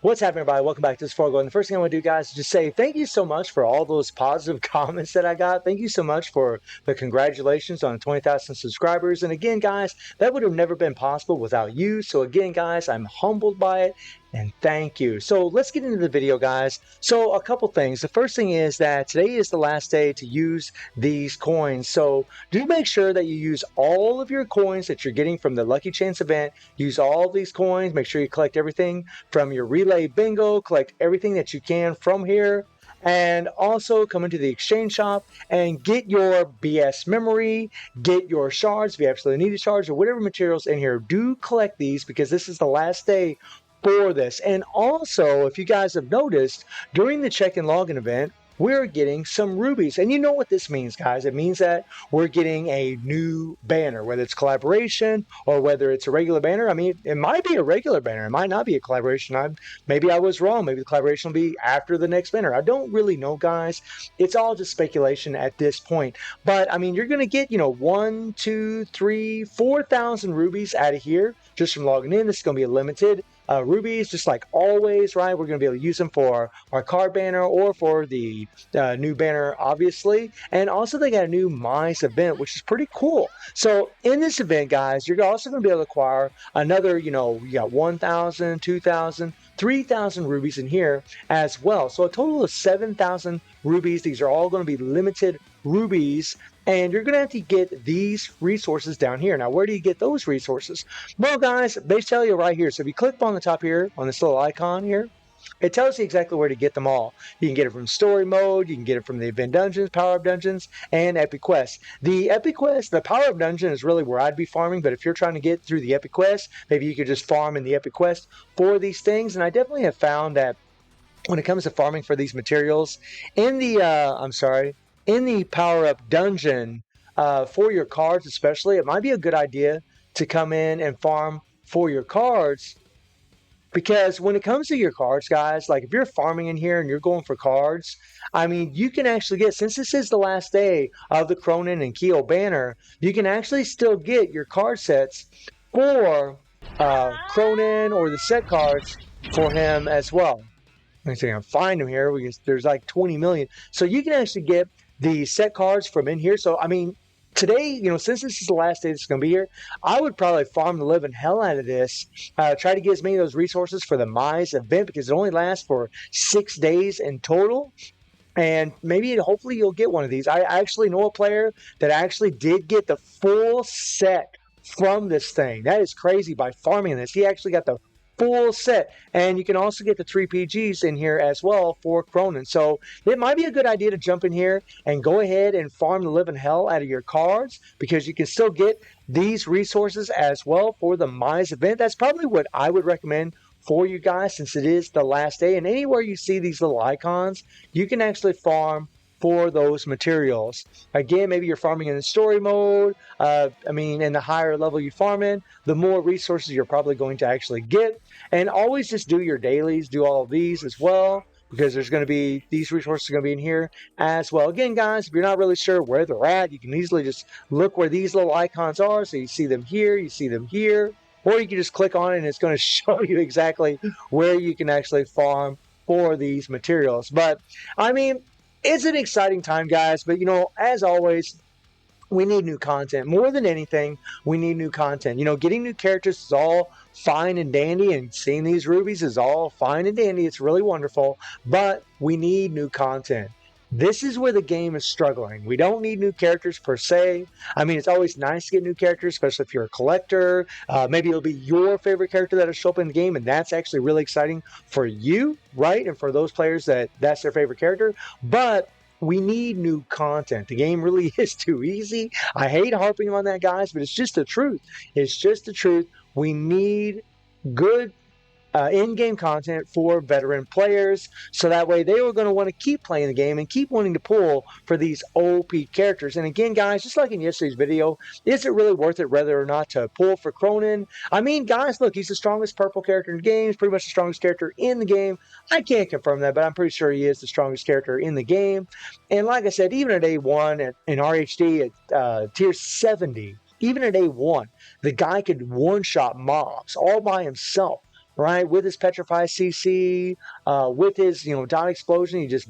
What's happening, everybody? Welcome back to this Fargo. And the first thing I want to do, guys, is just say thank you so much for all those positive comments that I got. Thank you so much for the congratulations on 20,000 subscribers. And again, guys, that would have never been possible without you. So again, guys, I'm humbled by it. And thank you. So let's get into the video, guys. So a couple things. The first thing is that today is the last day to use these coins. So do make sure that you use all of your coins that you're getting from the Lucky Chance event. Use all these coins. Make sure you collect everything from your relay bingo. Collect everything that you can from here. And also come into the exchange shop and get your BS memory, get your shards if you absolutely need a shards or whatever materials in here. Do collect these because this is the last day for this. And also, if you guys have noticed, during the check-in login event, we're getting some rubies. And you know what this means, guys. It means that we're getting a new banner, whether it's collaboration or whether it's a regular banner. I mean, it might be a regular banner. It might not be a collaboration. Maybe I was wrong. Maybe the collaboration will be after the next banner. I don't really know, guys. It's all just speculation at this point. But, I mean, you're going to get, 1, 2, 3, 4,000 rubies out of here just from logging in. This is going to be a limited rubies, just like always, right? We're going to be able to use them for our card banner or for the new banner, obviously. And also they got a new Mice event, which is pretty cool. So in this event, guys, you're also going to be able to acquire another, you got 1,000, 2,000, 3,000 rubies in here as well. So a total of 7,000 rubies. These are all going to be limited rubies, and you're going to have to get these resources down here. Now, where do you get those resources? Well, guys, they tell you right here. So if you click on the top here, on this little icon here, it tells you exactly where to get them all. You can get it from story mode, you can get it from the event dungeons, power up dungeons, and epic quests. The epic quest, the power up dungeon is really where I'd be farming, but if you're trying to get through the epic quest, maybe you could just farm in the epic quest for these things. And I definitely have found that when it comes to farming for these materials, in the in the power up dungeon, for your cards especially, it might be a good idea to come in and farm for your cards, because when it comes to your cards, guys, like if you're farming in here and you're going for cards, I mean, you can actually get, since this is the last day of the Cronin and Keo banner, you can actually still get your card sets for Cronin or the set cards for him as well. Let me see, I'm find him here because there's like 20 million. So you can actually get the set cards from in here. So, I mean, today, since this is the last day that's going to be here, I would probably farm the living hell out of this. Try to get as many of those resources for the Mize event because it only lasts for 6 days in total. And maybe, hopefully, you'll get one of these. I actually know a player that actually did get the full set from this thing. That is crazy by farming this. He actually got the full set, and you can also get the 3 PGs in here as well for Cronin. So it might be a good idea to jump in here and go ahead and farm the living hell out of your cards, because you can still get these resources as well for the Mize event. That's probably what I would recommend for you guys, since it is the last day. And anywhere you see these little icons, you can actually farm for those materials. Again, maybe you're farming in the story mode. In the higher level you farm in, the more resources you're probably going to actually get. And always just do your dailies, do all of these as well, because there's going to be, these resources are going to be in here as well. Again, guys, if you're not really sure where they're at, you can easily just look where these little icons are. So you see them here, you see them here, or you can just click on it and it's going to show you exactly where you can actually farm for these materials. But I mean, it's an exciting time, guys, but as always, we need new content. More than anything, we need new content. Getting new characters is all fine and dandy, and seeing these rubies is all fine and dandy. It's really wonderful, but we need new content. This is where the game is struggling. We don't need new characters per se. I mean, it's always nice to get new characters, especially if you're a collector. Maybe it'll be your favorite character that'll show up in the game, and that's actually really exciting for you, right? And for those players that's their favorite character. But we need new content. The game really is too easy. I hate harping on that, guys, but it's just the truth. It's just the truth. We need good in-game content for veteran players, so that way they were going to want to keep playing the game and keep wanting to pull for these OP characters. And again, guys, just like in yesterday's video, is it really worth it whether or not to pull for Cronin? I mean, guys, look, he's the strongest purple character in the game. He's pretty much the strongest character in the game. I can't confirm that, but I'm pretty sure he is the strongest character in the game. And like I said, even at A1 in RHD at tier 70, even at A1, the guy could one-shot mobs all by himself right? With his Petrify CC, with his, dot explosion, he just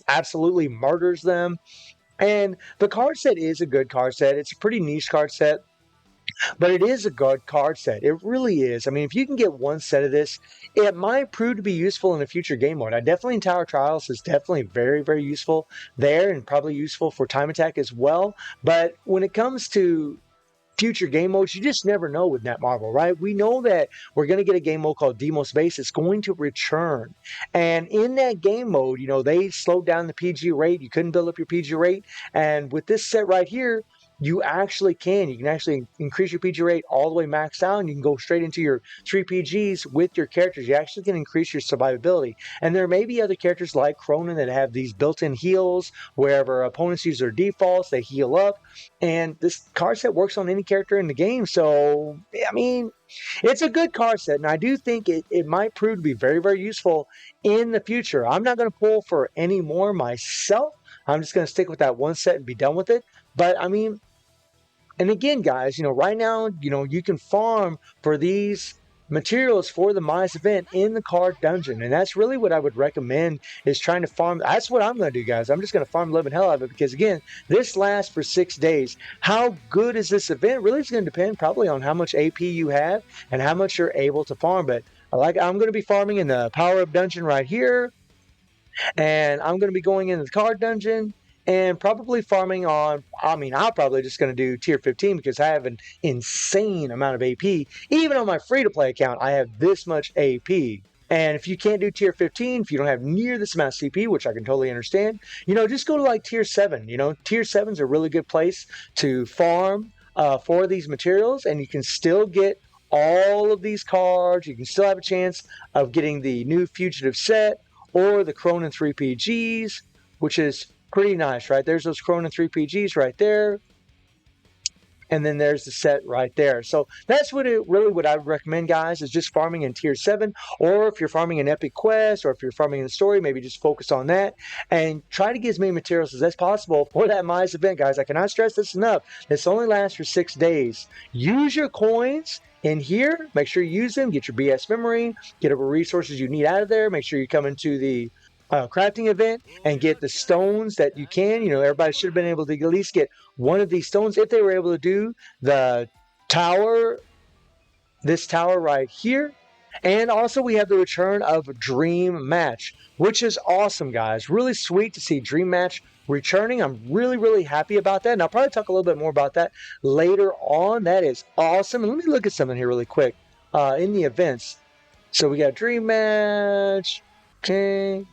absolutely murders them. And the card set is a good card set. It's a pretty niche card set, but it is a good card set. It really is. I mean, if you can get one set of this, it might prove to be useful in a future game mode. I definitely in Tower Trials is definitely very, very useful there, and probably useful for Time Attack as well. But when it comes to future game modes, you just never know with Netmarble, right? We know that we're going to get a game mode called Demos Base. It's going to return. And in that game mode, they slowed down the PG rate. You couldn't build up your PG rate. And with this set right here, you actually can. You can actually increase your PG rate all the way maxed out, and you can go straight into your 3 PGs with your characters. You actually can increase your survivability. And there may be other characters like Cronin that have these built-in heals. Wherever opponents use their defaults, they heal up. And this card set works on any character in the game. So, I mean, it's a good card set. And I do think it might prove to be very, very useful in the future. I'm not going to pull for any more myself. I'm just going to stick with that one set and be done with it. But, I mean, and again, guys, right now, you can farm for these materials for the Mize event in the card dungeon. And that's really what I would recommend, is trying to farm. That's what I'm going to do, guys. I'm just going to farm the living hell out of it, because, again, this lasts for 6 days. How good is this event? Really, it's going to depend probably on how much AP you have and how much you're able to farm. But I'm going to be farming in the Power Up dungeon right here. And I'm going to be going into the card dungeon and probably farming on, I'm probably just going to do tier 15 because I have an insane amount of AP. Even on my free-to-play account, I have this much AP. And if you can't do tier 15, if you don't have near this amount of CP, which I can totally understand, just go to like tier 7. Tier 7 is a really good place to farm for these materials, and you can still get all of these cards. You can still have a chance of getting the new Fugitive set or the Cronin 3 PGs, which is pretty nice, right? There's those Cronin 3 PGs right there. And then there's the set right there. So that's what I would recommend, guys, is just farming in tier 7. Or if you're farming an epic quest, or if you're farming in the story, maybe just focus on that and try to get as many materials as possible for that Mize event, guys. I cannot stress this enough. This only lasts for 6 days. Use your coins in here. Make sure you use them. Get your BS memory. Get whatever resources you need out of there. Make sure you come into the crafting event and get the stones that you can. Everybody should have been able to at least get one of these stones if they were able to do the tower, this tower right here. And also we have the return of Dream Match, which is awesome, guys. Really sweet to see Dream Match returning. I'm really, really happy about that. And I'll probably talk a little bit more about that later on. That is awesome. And let me look at something here really quick in the events. So we got Dream Match. Okay.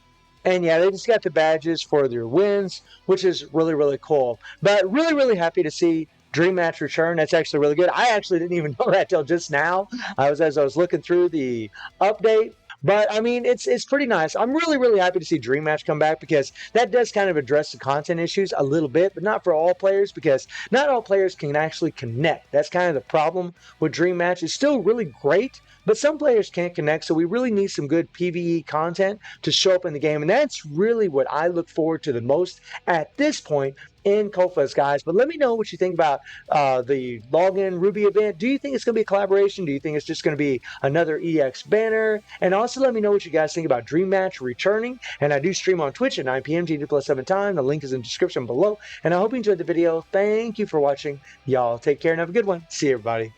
And yeah, they just got the badges for their wins, which is really, really cool. But really, really happy to see Dream Match return. That's actually really good. I actually didn't even know that till just now. As I was looking through the update. But I mean, it's pretty nice. I'm really, really happy to see Dream Match come back, because that does kind of address the content issues a little bit, but not for all players, because not all players can actually connect. That's kind of the problem with Dream Match. It's still really great, but some players can't connect, so we really need some good PvE content to show up in the game, and that's really what I look forward to the most at this point in Kofus, guys. But let me know what you think about the Login Ruby event. Do you think it's going to be a collaboration? Do you think it's just going to be another EX banner? And also let me know what you guys think about Dream Match returning. And I do stream on Twitch at 9 p.m. GD+7 time. The link is in the description below. And I hope you enjoyed the video. Thank you for watching. Y'all take care and have a good one. See you, everybody.